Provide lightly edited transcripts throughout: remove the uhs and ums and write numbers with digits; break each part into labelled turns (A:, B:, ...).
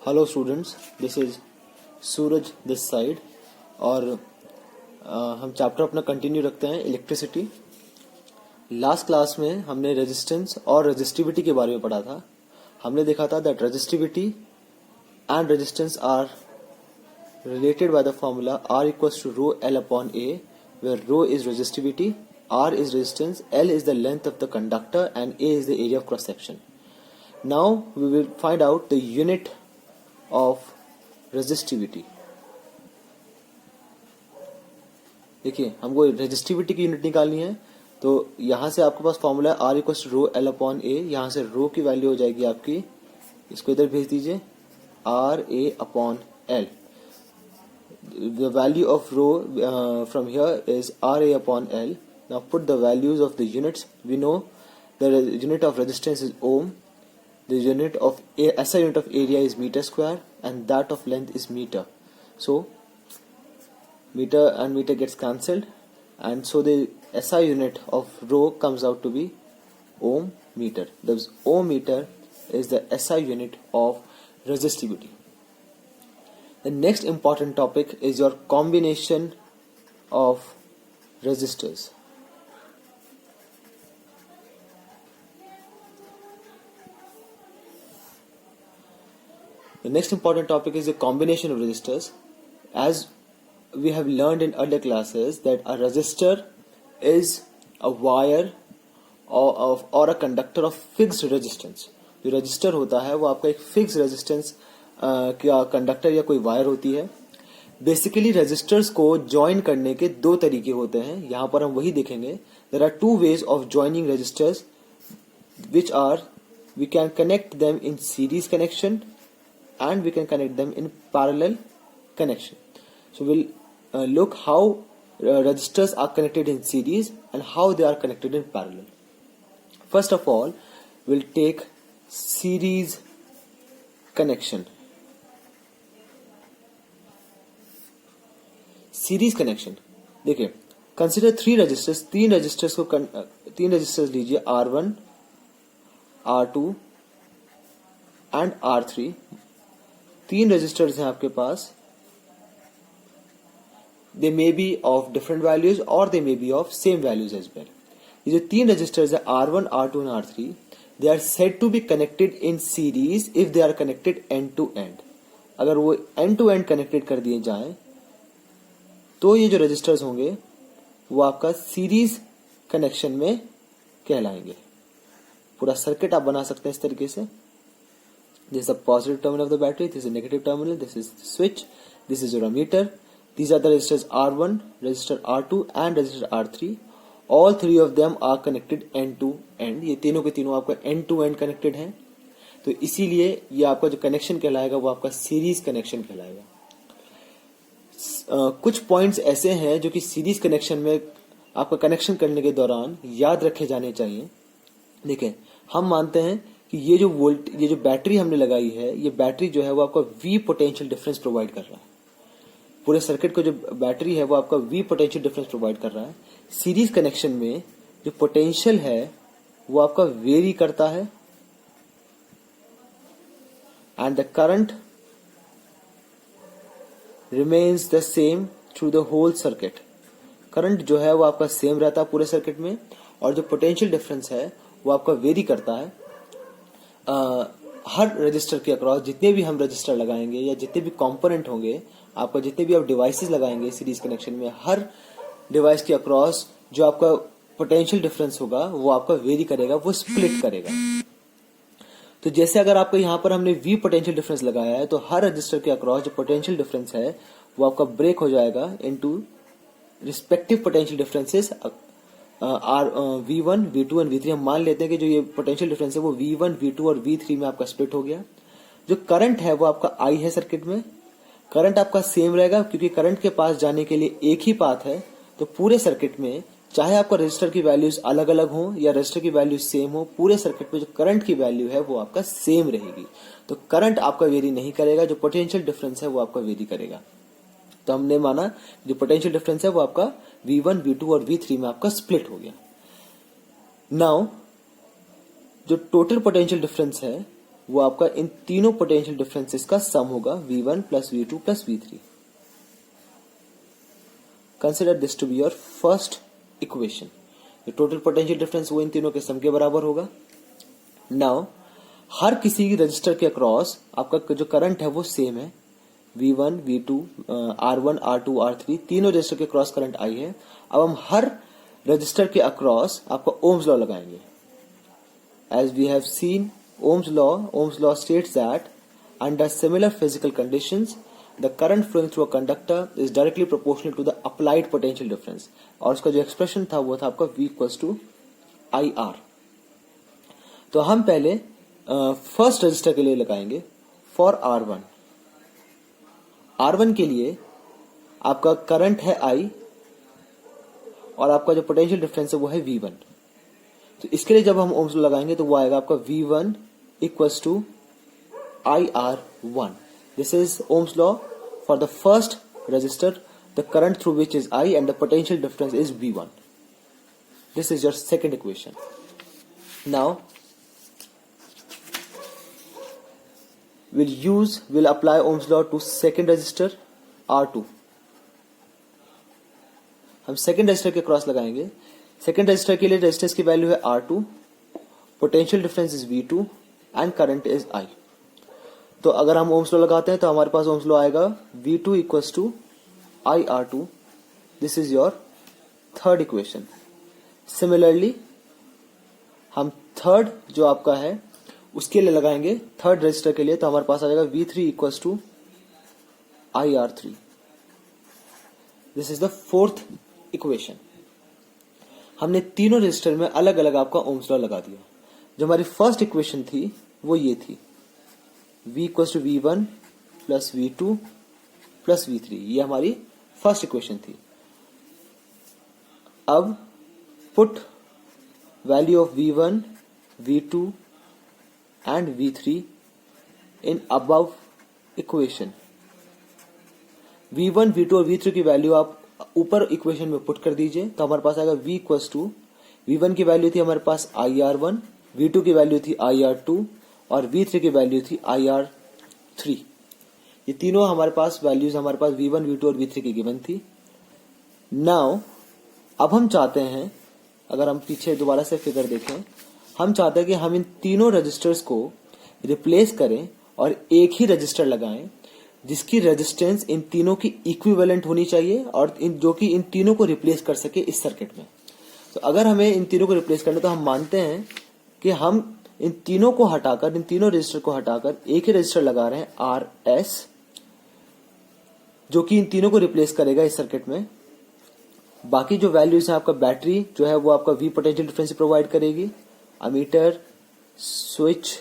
A: Hello students, this is Suraj this side. और हम chapter अपना कंटिन्यू रखते हैं इलेक्ट्रिसिटी। लास्ट क्लास में हमने रेजिस्टेंस और रेजिस्टिविटी के बारे में पढ़ा था। हमने देखा था that resistivity and resistance R related by the formula R equals to rho L upon A, where rho is resistivity, R is resistance, L is the length of the conductor and A is the area of cross section. Now we will find out the unit of resistivity. देखिए, हमको resistivity की unit निकालनी है, तो यहाँ से आपके पास formula है R equals to rho L upon A। यहाँ से rho की वैल्यू हो जाएगी आपकी, इसको इधर भेज दीजिए, R A upon L। The value of rho from here is RA upon L. Now put the values of the units. We know the unit of resistance is ohm, the unit of SI unit of area is meter square, and that of length is meter. So meter and meter gets cancelled, and so the SI unit of rho comes out to be ohm meter. Thus ohm meter is the SI unit of resistivity. The next important topic is your combination of resistors. The next important topic is the combination of resistors. As we have learned in earlier classes that a resistor is a wire or a conductor of fixed resistance. जो resistor होता है वो आपका एक fixed resistance क्या conductor या कोई wire होती है। बेसिकली रेजिस्टर्स को ज्वाइन करने के दो तरीके होते हैं, यहां पर हम वही देखेंगे। There are two ways of joining resistors which are we can connect them in series connection and we can connect them in parallel connection. So will look how resistors are connected in series and how they are connected in parallel. First of all will take series connection. Series connection देखिए, consider तीन resistors लीजिए, R1, R2 and R3। तीन resistors हैं आपके पास। They may be of different values और they may be of same values as well. ये जो तीन रजिस्टर्स है R1, R2 and R3, they are said to be connected in series if they are connected end to end. अगर वो and to and connected कर दिए जाएं तो ये जो रजिस्टर्स होंगे वो आपका सीरीज कनेक्शन में कहलाएंगे। पूरा सर्किट आप बना सकते हैं इस तरीके से। This is the positive terminal of the battery, this is negative terminal, this is switch, this is your meter, these are the resistors R1, resistor R2 and resistor R3। All three of them are connected end to end. ये तीनों के तीनों आपका and to and connected हैं, तो इसीलिए ये आपका जो कनेक्शन कहलाएगा वो आपका सीरीज कनेक्शन कहलाएगा। कुछ पॉइंट्स ऐसे हैं जो कि सीरीज कनेक्शन में आपका कनेक्शन करने के दौरान याद रखे जाने चाहिए। देखिए, हम मानते हैं कि ये जो बैटरी हमने लगाई है, ये बैटरी जो है वो आपका V पोटेंशियल डिफरेंस प्रोवाइड कर रहा है। पूरे सर्किट को जो बैटरी है वो आपका V पोटेंशियल डिफरेंस प्रोवाइड कर रहा है। सीरीज कनेक्शन में जो पोटेंशियल है वो आपका वेरी करता है and the current remains the same through the whole circuit। Current जो है वो आपका सेम रहता है पूरे सर्किट में, और जो पोटेंशियल डिफरेंस है वो आपका वेरी करता है। हर रजिस्टर के अक्रॉस जितने भी हम रजिस्टर लगाएंगे या जितने भी कंपोनेंट होंगे, आपका जितने भी आप डिवाइसेस लगाएंगे सीरीज कनेक्शन में, हर डिवाइस के अक्रॉस जो आपका पोटेंशियल डिफरेंस होगा वो आपका वेरी करेगा, वो स्प्लिट करेगा। तो जैसे अगर आपको यहाँ पर हमने V पोटेंशियल डिफरेंस लगाया है, तो हर रजिस्टर के अक्रॉस जो पोटेंशियल डिफरेंस है वो आपका ब्रेक हो जाएगा into respective potential differences V1, V2 and V3। हम मान लेते हैं कि जो ये पोटेंशियल डिफरेंस है वो V1, V2 और V3 में आपका स्प्लिट हो गया। जो करंट है वो आपका I है सर्किट में। करंट आपका सेम रहेगा क्योंकि करंट के पास जाने के लिए एक ही पाथ है, तो पूरे सर्किट में चाहे आपका रजिस्टर की वैल्यूज अलग अलग हो या रजिस्टर की वैल्यू सेम हो, पूरे सर्किट में जो करंट की वैल्यू है वो आपका सेम रहेगी। तो करंट आपका वेरी नहीं करेगा, जो पोटेंशियल डिफरेंस है वो आपका वेरी करेगा। तो हमने माना जो पोटेंशियल डिफरेंस है वो आपका V1, V2 और V3 में आपका स्प्लिट हो गया। नाउ जो टोटल पोटेंशियल डिफरेंस है वो आपका इन तीनों पोटेंशियल डिफरेंसेस का सम होगा V1 plus V2 plus V3. Consider this to be your first equation. ये टोटल पोटेंशियल डिफरेंस वो इन तीनों के सम के बराबर होगा. नाउ हर किसी रजिस्टर के अक्रॉस आपका जो करंट है वो सेम है. V1, V2, R1, R2, R3 तीनों रजिस्टर के क्रॉस करंट I है. अब हम हर रजिस्टर के अक्रॉस आपका ओम्स लॉ लगाएंगे. As we have seen Ohm's law states that under similar physical conditions the current flowing through a conductor is directly proportional to the applied potential difference. और उसका जो एक्सप्रेशन था वो था आपका V इक्वल्स टू IR. तो हम पहले फर्स्ट रजिस्टर के लिए लगाएंगे फॉर R1 के लिए आपका करंट है I और आपका जो पोटेंशियल डिफरेंस है वो है V1. तो इसके लिए जब हम ओम्स लॉ लगाएंगे तो वो आएगा आपका V1 equals to IR1. This is Ohm's law for the first resistor, the current through which is I and the potential difference is V1. This is your second equation. Now we'll apply Ohm's law to second resistor R2. हम second register के cross लगाएंगे. सेकेंड register के लिए resistance की value है R2, potential difference is V2 and current is I. तो अगर हम ओम्स लॉ लगाते हैं तो हमारे पास ओम्स लॉ आएगा V2 equals to IR2. This is your third equation. Similarly हम थर्ड जो आपका है उसके लिए लगाएंगे थर्ड रजिस्टर के लिए. तो हमारे पास आ जाएगा V3 equals to IR3. This is the fourth equation. हमने तीनों रजिस्टर में अलग अलग आपका ओम्स लॉ लगा दिया. जो हमारी फर्स्ट इक्वेशन थी वो ये थी V equals to V1 plus V2 plus V3. ये हमारी फर्स्ट इक्वेशन थी. अब put value of V1, V2 and V3 in above equation. V1, V2 और V3 की वैल्यू आप ऊपर इक्वेशन में पुट कर दीजिए. तो हमारे पास आएगा V इक्वल्स टू V1 की वैल्यू थी हमारे पास IR1, V2 की वैल्यू थी IR2 और V3 की वैल्यू थी IR3. ये तीनों हमारे पास वैल्यूज हमारे पास V1, V2 और V3 की गिवन थी. नाउ अब हम चाहते हैं, अगर हम पीछे दोबारा से फिगर देखें, हम चाहते हैं कि हम इन तीनों रजिस्टर्स को रिप्लेस करें और एक ही रजिस्टर लगाएं जिसकी रेजिस्टेंस इन तीनों की इक्विवेलेंट होनी चाहिए और जो कि इन तीनों को रिप्लेस कर सके इस सर्किट में. तो अगर हमें इन तीनों को रिप्लेस करना तो हम मानते हैं कि हम इन तीनों को हटाकर, इन तीनों रजिस्टर को हटाकर एक ही रजिस्टर लगा रहे हैं RS, जो कि इन तीनों को रिप्लेस करेगा इस सर्किट में. बाकी जो वैल्यूज है आपका बैटरी जो है वो आपका V पोटेंशियल डिफरेंस प्रोवाइड करेगी. Ammeter, switch,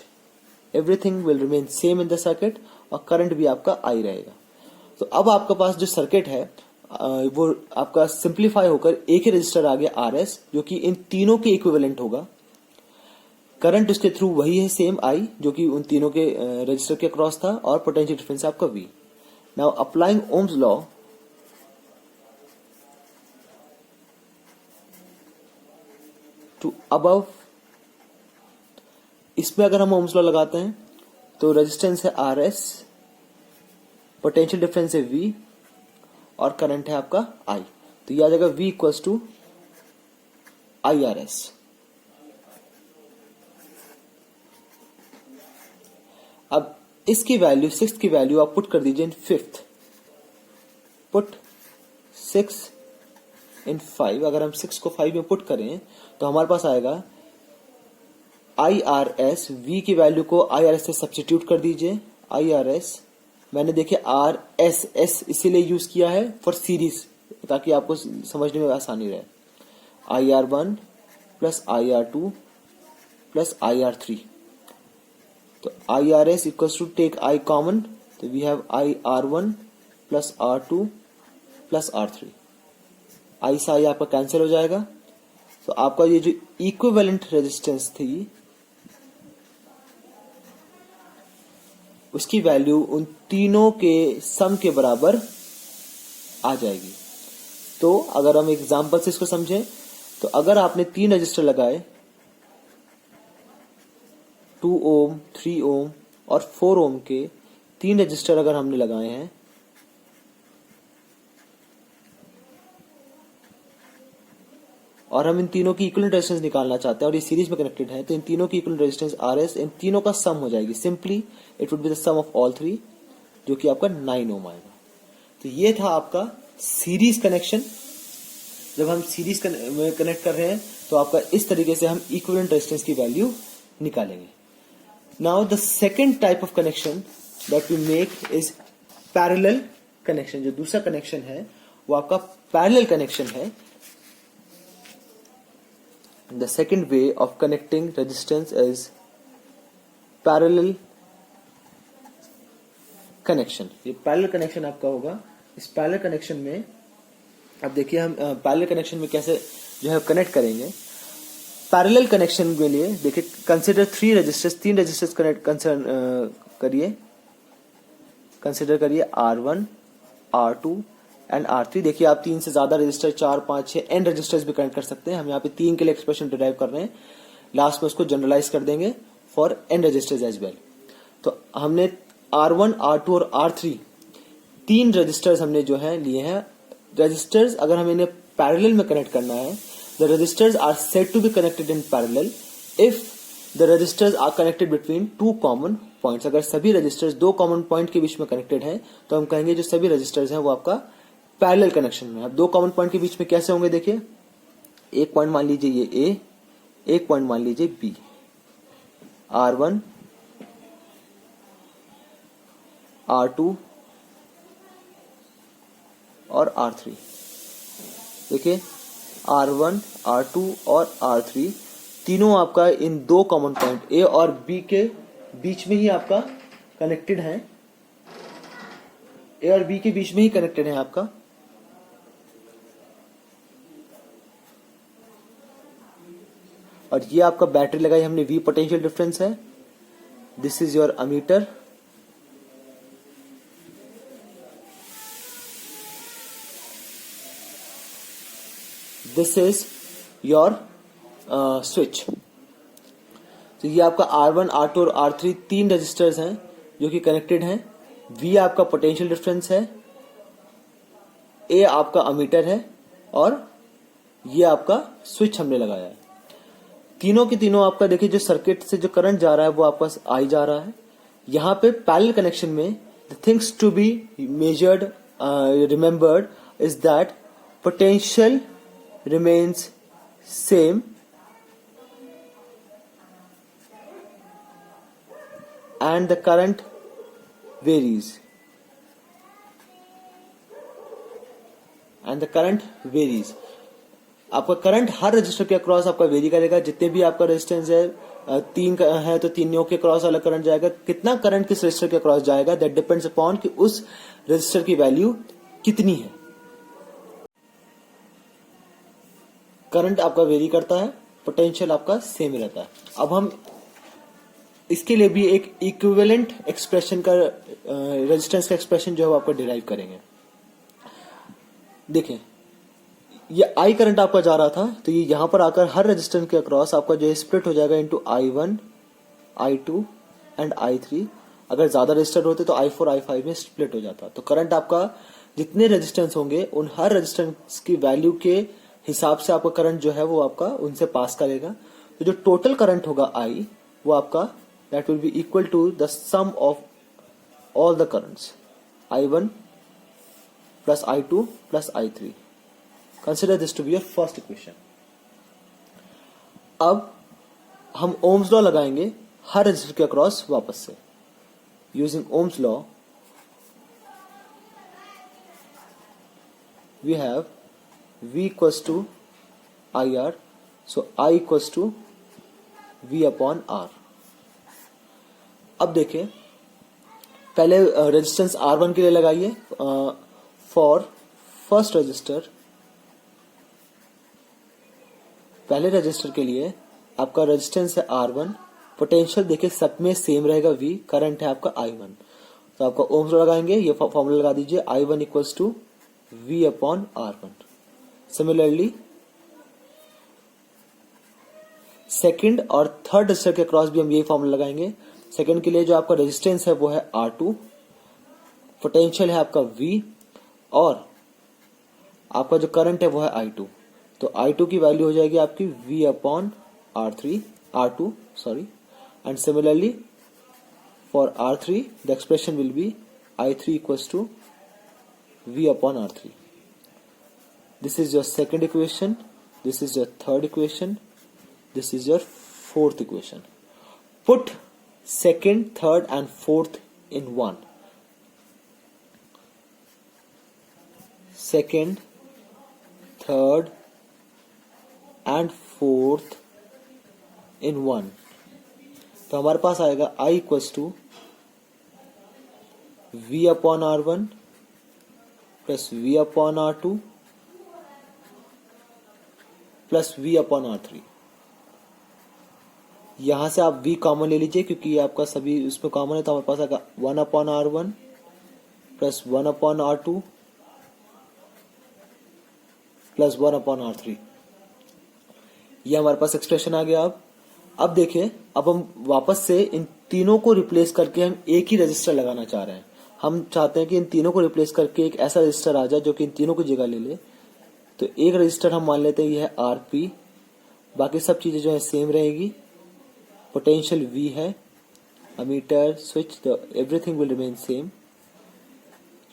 A: everything will remain same in the circuit और करंट भी आपका I रहेगा. तो अब आपके पास जो सर्किट है वो आपका सिंप्लीफाई होकर एक ही रजिस्टर आ गया RS, जो कि इन तीनों के इक्विवेलेंट होगा. करंट उसके थ्रू वही है सेम I, जो कि उन तीनों के रजिस्टर के क्रॉस था, और पोटेंशियल डिफरेंस आपका V. Now applying Ohm's law to above, इसमें अगर हम ओम्स लॉ लगाते हैं तो रेजिस्टेंस है RS, पोटेंशियल डिफरेंस है V और करंट है आपका I. तो ये आ जाएगा V इक्वल्स टू IRS. अब इसकी वैल्यू, सिक्स की वैल्यू आप पुट कर दीजिए इन फिफ्थ. पुट 6 इन 5. अगर हम 6 को 5 में पुट करें तो हमारे पास आएगा IRS. V की वैल्यू को IRS से सब्स्टिट्यूट कर दीजिए. IRS मैंने देखे RSS इसीलिए यूज किया है फॉर सीरीज, ताकि आपको समझने में आसानी रहे. IR1 plus IR2 plus IR3. तो IRS equals to take I common, तो we have IR1 plus R2 plus R3. I से I आपका कैंसिल हो जाएगा. तो आपका ये जो इक्विवेलेंट रेजिस्टेंस थी उसकी वैल्यू उन तीनों के सम के बराबर आ जाएगी. तो अगर हम एग्जांपल से इसको समझें तो अगर आपने 3 रजिस्टर लगाए 2 ओम, 3 ओम और 4 ओम के 3 रजिस्टर अगर हमने लगाए हैं और हम इन तीनों की इक्विवेलेंट रेजिस्टेंस निकालना चाहते हैं और ये सीरीज में कनेक्टेड है, तो इन तीनों की इक्विवेलेंट रेजिस्टेंस RS इन तीनों का सम हो जाएगी। Simply it would be the sum of all 3, जो कि आपका 9 ओम आएगा। तो ये था आपका सीरीज कनेक्शन। जब हम सीरीज में कनेक्ट कर रहे हैं तो आपका इस तरीके से हम इक्विवेलेंट रेजिस्टेंस की वैल्यू निकालेंगे। Now the second type of connection that we make is parallel connection. जो दूसरा कनेक्शन है वो आपका पैरेलल कनेक्शन है। The second way of connecting resistance is parallel connection। ये पैरेलल कनेक्शन आपका होगा। इस पैरेलल कनेक्शन में अब देखिए हम पैरेलल कनेक्शन में कैसे जो है कनेक्ट करेंगे। पैरेलल कनेक्शन के लिए देखिए consider 3 resistors, 3 resistors connect consider करिए R1, R2 एंड R3। देखिए आप 3 से ज्यादा रजिस्टर 4, 5, 6 एन रजिस्टर्स भी कनेक्ट कर सकते हैं। हम यहाँ पे 3 के लिए एक्सप्रेशन डिराइव कर रहे हैं, लास्ट में उसको जनरलाइज कर देंगे for n resistors as well. तो हमने R1, R2 और R3 3 रजिस्टर्स हमने जो है लिए हैं। रजिस्टर्स अगर हमें इन्हें पैरेलल में कनेक्ट करना है, the resistors are said to be connected in parallel if the resistors are connected between 2 common points. अगर सभी रजिस्टर्स 2 कॉमन पॉइंट के बीच में कनेक्टेड हैं तो हम कहेंगे जो सभी रजिस्टर्स हैं वो आपका पैरेलल कनेक्शन में। अब 2 कॉमन पॉइंट के बीच में कैसे होंगे देखिए, एक पॉइंट मान लीजिए ये A, एक पॉइंट मान लीजिए B। R1, R2 और R3। देखिए R1, R2 और R3 तीनों आपका इन 2 कॉमन पॉइंट A और B के बीच में ही आपका कनेक्टेड है। A और B के बीच में ही कनेक्टेड है आपका। और ये आपका बैटरी लगाई हमने, V पोटेंशियल डिफरेंस है। This is your ammeter. This is your switch. तो ये आपका R1, R2 और R3 3 रजिस्टर्स हैं जो कि कनेक्टेड हैं। V आपका पोटेंशियल डिफरेंस है, A आपका अमीटर है और ये आपका स्विच हमने लगाया है। तीनों के तीनों आपका देखिए जो सर्किट से जो करंट जा रहा है वो आपका I जा रहा है। यहाँ पे पैरेलल कनेक्शन में the things to be measured remembered is that potential remains same and the current varies आपका करंट हर रजिस्टर के अक्रॉस आपका वेरी करेगा। जितने भी आपका रेजिस्टेंस है 3 है तो तीनों के अक्रॉस अलग करंट जाएगा। कितना करंट किस रजिस्टर के अक्रॉस जाएगा दैट डिपेंड्स अपॉन कि उस रजिस्टर की वैल्यू कितनी है। करंट आपका वेरी करता है, पोटेंशियल आपका सेम रहता है। अब हम इसके लिए भी एक इक्विवेलेंट एक्सप्रेशन का रेजिस्टेंस का एक्सप्रेशन जो है वो आपको डिराइव करेंगे। देखें ये I करंट आपका जा रहा था तो ये यहां पर आकर हर रेजिस्टेंस के अक्रॉस आपका जो है स्प्लिट हो जाएगा into I1, I2 and I3। अगर ज्यादा रेजिस्टर होते तो I4, I5 में स्प्लिट हो जाता। तो करंट आपका जितने रेजिस्टेंस होंगे उन हर रेजिस्टेंस की वैल्यू के हिसाब से आपका करंट जो है वो आपका उनसे पास करेगा। तो जो टोटल करंट होगा I वो आपका that will be equal to the sum of all the currents I1 plus I2 plus I3। Consider this to be your first equation। अब हम ओम्स लॉ लगाएंगे हर रजिस्टर के अक्रॉस वापस से। Using Ohm's law we have V equals to IR, so I equals to V upon R। अब देखिए पहले resistance R1 के लिए लगाइए। फॉर फर्स्ट रजिस्टर, पहले रजिस्टर के लिए आपका रेजिस्टेंस है R1, पोटेंशियल देखिए सब में सेम रहेगा V, करंट है आपका I1। तो आपका ओम्स लॉ लगाएंगे, ये फॉर्मूला लगा दीजिए I1 equals to V upon R1। Second और थर्ड रजिस्टर के क्रॉस भी हम यही फॉर्मूला लगाएंगे। सेकंड के लिए जो आपका रेजिस्टेंस है वो है R2, पोटेंशियल है आपका V, और आपका जो करंट है वो है I2। तो I2 की वैल्यू हो जाएगी आपकी V upon R2 sorry, and similarly for R3 the expression will be I3 equals to V upon R3. This is your second equation. This is your third equation. This is your fourth equation. Put second, third and fourth in one. Second, third and fourth in one. तो हमारे पास आएगा I equals to V upon R1 plus V upon R2 plus V upon R3। यहां से आप V common ले लीजिए क्योंकि ये आपका सभी उसमें कॉमन है, तो हमारे पास आएगा 1 upon R1 plus 1 upon R2 plus 1 upon R3। ये हमारे पास एक्सप्रेशन आ गया। अब देखिए, अब हम वापस से इन तीनों को रिप्लेस करके हम एक ही रजिस्टर लगाना चाह रहे हैं। हम चाहते हैं कि इन तीनों को रिप्लेस करके एक ऐसा रजिस्टर आ जाए जो कि इन तीनों की जगह ले ले। तो एक रजिस्टर हम मान लेते हैं ये है RP, बाकी सब चीजें जो है सेम रहेगी। पोटेंशियल V है, ammeter, switch, everything will remain same,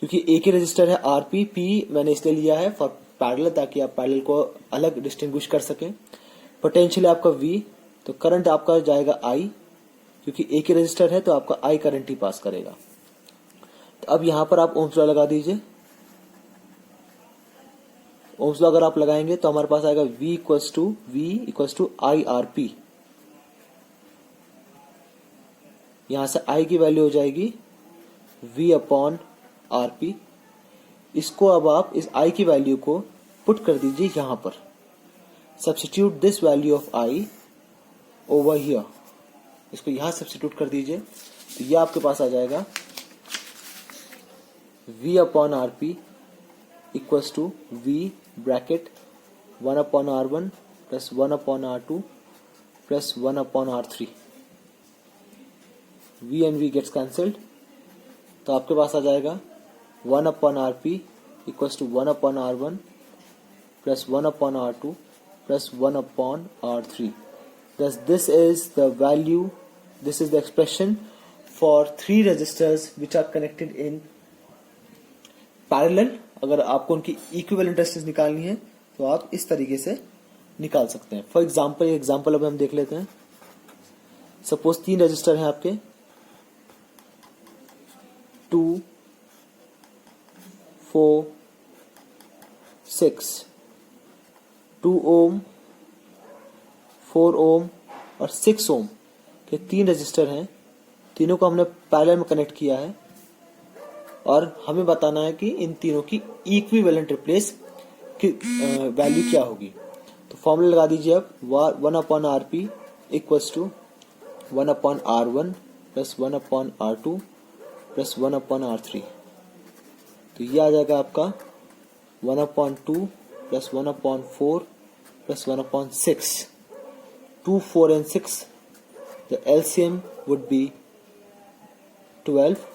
A: क्योंकि एक ही रजिस्टर है RP। P मैंने इसलिए लिया है फॉर पैरेलल, ताकि आप पैरेलल को अलग डिस्टिंग्विश कर सकें। पोटेंशियल है आपका V, तो करंट आपका जाएगा I, क्योंकि एक ही रजिस्टर है तो आपका I करंट ही पास करेगा। तो अब यहां पर आप ओम्स लॉ लगा दीजिए। ओम्स लॉ अगर आप लगाएंगे तो हमारे पास आएगा V इक्वल्स टू IRP। यहां से I की वैल्यू हो जाएगी V अपॉन RP। इसको अब आप इस I की वैल्यू को पुट कर दीजिए यहां पर। Substitute this value of I over here, इसको यहां सब्स्टिट्यूट कर दीजिए। तो ये आपके पास आ जाएगा V upon RP equals to V bracket 1 upon R1 plus 1 upon R2 plus 1 upon R3। V and V gets cancelled, तो आपके पास आ जाएगा 1 upon RP equals to 1 upon R1 plus 1 upon R2 plus 1 upon R3। Thus this is the value, this is the expression for 3 resistors which are connected in parallel. अगर आपको उनकी equivalent resistance निकालनी है तो आप इस तरीके से निकाल सकते हैं। फॉर एग्जांपल अब हम देख लेते हैं। सपोज 3 रजिस्टर हैं आपके, 2, 4, 6, 2 ओम, 4 ओम और 6 ओम के 3 रजिस्टर हैं। तीनों को हमने पैरेलल में कनेक्ट किया है और हमें बताना है कि इन तीनों की इक्विवेलेंट रिप्लेस की वैल्यू क्या होगी। तो फॉर्मूला लगा दीजिए अब 1 upon RP equals to 1 upon R1 plus 1 upon R2 plus 1 upon R3। तो ये आ जाएगा आपका 1 upon 2 plus 1 upon 4 plus 1 upon 6। 2, 4 and 6, the LCM would be 12,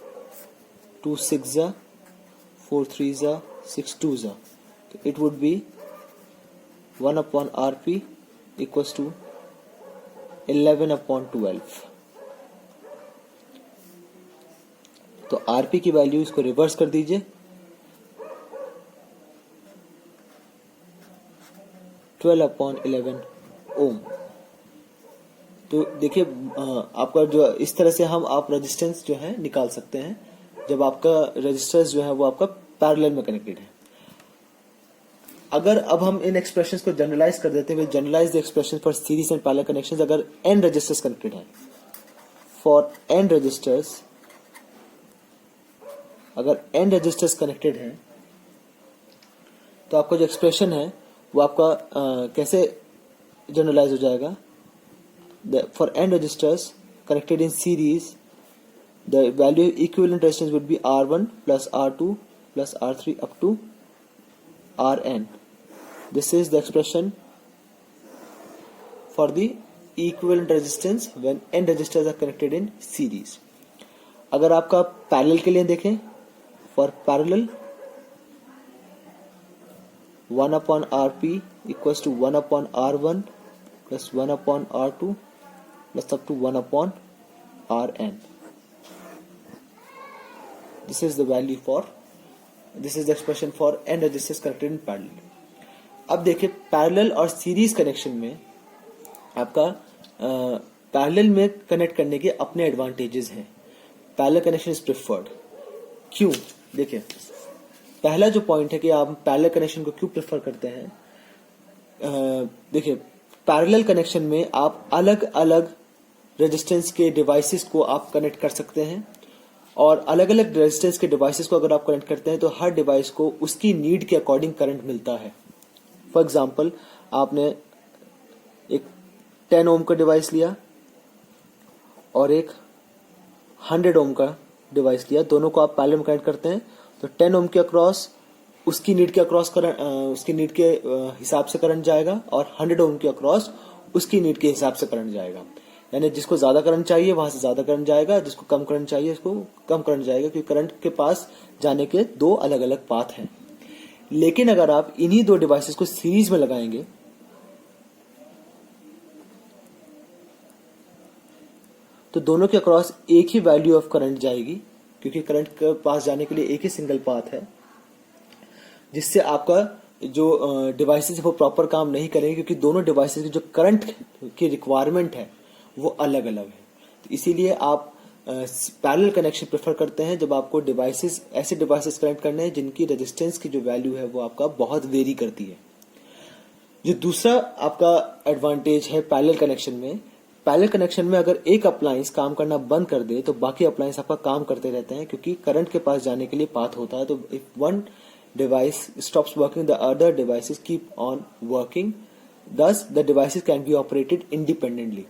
A: 2 6 4 3 6 2 so it would be 1 upon RP equals to 11 upon 12। तो RP की value इसको reverse कर दीजिए, 12 अपॉन 11 ओम। तो देखिए आपका जो इस तरह से हम आप रेजिस्टेंस जो है निकाल सकते हैं जब आपका रेजिस्टेंस जो है वो आपका पैरेलल में कनेक्टेड है। अगर अब हम इन एक्सप्रेशंस को जनरलाइज कर देते हैं, generalise the expression for series and parallel connections. अगर n रेजिस्टर्स कनेक्टेड है, फॉर n रेजिस्टर्स, अगर n रेजिस्टर्स कनेक्टेड है तो आपका जो एक्सप्रेशन है वो आपका कैसे जनरलाइज हो जाएगा। For n registers connected in series, the value of equivalent resistance would be R1 plus R2 plus R3 up to Rn. This is the expression for the equivalent resistance when n resistors are connected in series. अगर आपका parallel के लिए देखें, for parallel 1/Rp equals to 1/R1 plus 1/R2 plus up to 1/Rn। This is the value for, this is the expression for n resistors connected in parallel। अब देखिए parallel और series connection में आपका parallel में connect करने के अपने advantages हैं। Parallel connection is preferred. क्यों? देखिए पहला जो पॉइंट है कि आप पैरेलल कनेक्शन को क्यों प्रेफर करते हैं। देखिए पैरेलल कनेक्शन में आप अलग अलग रेजिस्टेंस के डिवाइसेस को आप कनेक्ट कर सकते हैं, और अलग अलग रेजिस्टेंस के डिवाइसेस को अगर आप कनेक्ट करते हैं तो हर डिवाइस को उसकी नीड के अकॉर्डिंग करंट मिलता है। फॉर एग्जांपल आपने एक 10 ओम का डिवाइस लिया और एक 100 ओम का डिवाइस लिया, दोनों को आप पैरेलल में कनेक्ट करते हैं तो 10 ओम के अक्रॉस उसकी नीड के अक्रॉस करंट, उसकी नीड के हिसाब से करंट जाएगा, और 100 ओम के अक्रॉस उसकी नीड के हिसाब से करंट जाएगा। यानी जिसको ज्यादा करंट चाहिए वहां से ज्यादा करंट जाएगा, जिसको कम करंट चाहिए उसको कम करंट जाएगा, क्योंकि करंट के पास जाने के दो अलग अलग पाथ हैं। लेकिन अगर आप इन्हीं दो डिवाइसेस को सीरीज में लगाएंगे तो दोनों के अक्रॉस एक ही वैल्यू ऑफ करंट जाएगी, क्योंकि करंट के पास जाने के लिए एक ही सिंगल पाथ है, जिससे आपका जो डिवाइसेस है वो प्रॉपर काम नहीं करेंगे, क्योंकि दोनों डिवाइसेस की जो करंट की रिक्वायरमेंट है वो अलग अलग है। तो इसीलिए आप पैरेलल कनेक्शन प्रेफर करते हैं जब आपको डिवाइसेस, ऐसे डिवाइसेस कनेक्ट करने हैं जिनकी रेजिस्टेंस की जो वैल्यू है वो आपका बहुत वेरी करती है। जो दूसरा आपका एडवांटेज है पैरेलल कनेक्शन में, पैरेलल कनेक्शन में अगर एक अप्लायंस काम करना बंद कर दे तो बाकी अप्लायंस आपका काम करते रहते हैं, क्योंकि करंट के पास जाने के लिए पाथ होता है। तो if one device stops working the other devices keep on working, thus the devices can be operated independently।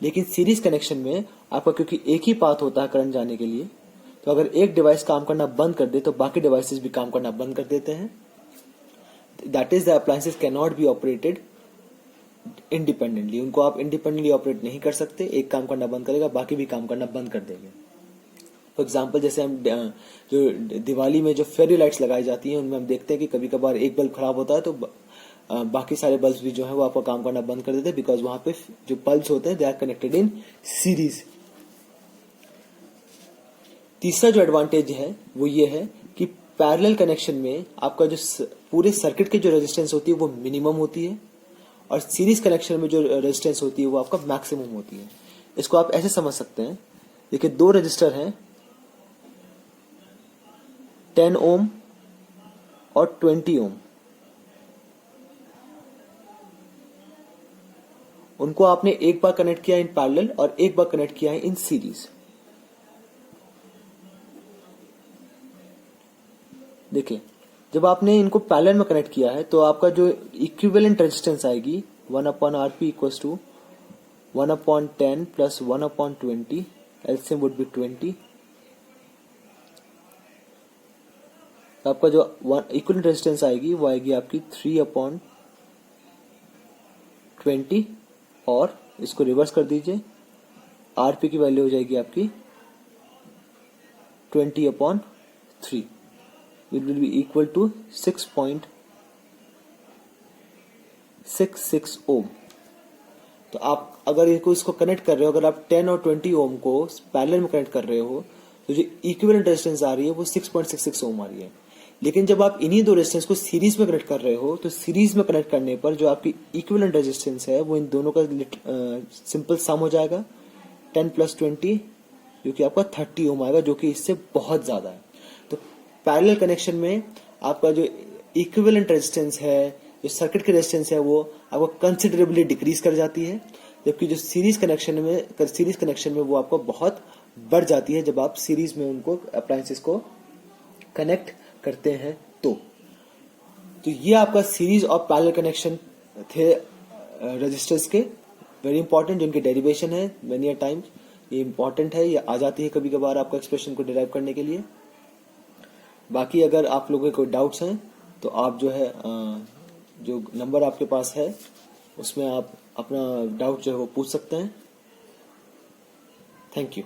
A: लेकिन सीरीज कनेक्शन में आपका क्योंकि एक ही पाथ होता है करंट जाने के लिए, तो अगर एक डिवाइस काम करना बंद कर दे तो बाकी डिवाइसेस भी काम करना बंद कर देते हैं। That is the appliances can not be operated independently. उनको आप इंडिपेंडेंटली ऑपरेट नहीं कर सकते, एक काम करना बंद करेगा बाकी भी काम करना बंद कर देंगे। फॉर एग्जाम्पल जैसे हम जो दिवाली में जो फेरी लाइट्स लगाई जाती हैं उनमें हम देखते हैं कि कभी कभार एक बल्ब खराब होता है तो बाकी सारे बल्ब्स भी जो है वो आपका काम करना बंद कर देते हैं, बिकॉज वहां पे जो बल्ब्स होते हैं they are connected in series. तीसरा जो एडवांटेज है वो ये है कि पैरेलल कनेक्शन में आपका जो पूरे सर्किट की जो रेजिस्टेंस होती है वो मिनिमम होती है, और सीरीज कनेक्शन में जो रेजिस्टेंस होती है वो आपका मैक्सिमम होती है। इसको आप ऐसे समझ सकते हैं, देखिए दो रजिस्टर हैं 10 ओम और 20 ओम, उनको आपने एक बार कनेक्ट किया इन पैरेलल और एक बार कनेक्ट किया है इन सीरीज। देखिए जब आपने इनको पैरेलल में कनेक्ट किया है तो आपका जो इक्विवेलेंट रेजिस्टेंस आएगी 1/Rp equals to 1/10 plus 1/20, LCM would be 20। तो आपका जो इक्विवेलेंट रेजिस्टेंस आएगी वो आएगी आपकी 3/20, और इसको रिवर्स कर दीजिए, आरपी की वैल्यू हो जाएगी आपकी 20/3, it will be equal to 6.66 ohm. तो आप अगर इसको कनेक्ट कर रहे हो, अगर आप 10 और 20 ओम को पैरेलल में कनेक्ट कर रहे हो तो जो इक्विवेलेंट रेजिस्टेंस आ रही है वो 6.66 ओम आ रही है। लेकिन जब आप इन्हीं दो रेजिस्टेंस को सीरीज में कनेक्ट कर रहे हो तो सीरीज में कनेक्ट करने पर जो आपकी इक्विवेलेंट रेजिस्टेंस है वो इन दोनों का सिंपल सम हो जाएगा, 10 प्लस 20 जो कि आपका 30 ओम आएगा, जो कि इससे बहुत ज्यादा है। तो पैरेलल कनेक्शन में आपका जो इक्विवेलेंट रेजिस्टेंस है, जो सर्किट की रेजिस्टेंस है वो आपको कंसिडरेबली डिक्रीज कर जाती है, जबकि जो सीरीज कनेक्शन में वो आपको बहुत बढ़ जाती है जब आप सीरीज में उनको अप्लायंसेस को कनेक्ट करते हैं। तो ये आपका सीरीज और पैरेलल कनेक्शन थे रेजिस्टर्स के, वेरी इंपॉर्टेंट, जिनके डेरिवेशन है मेनी टाइम्स ये इंपॉर्टेंट है, ये आ जाती है कभी कभार आपका एक्सप्रेशन को डिराइव करने के लिए। बाकी अगर आप लोगों के कोई डाउट्स हैं तो आप जो है जो नंबर आपके पास है उसमें आप अपना डाउट जो है वो पूछ सकते हैं। Thank you.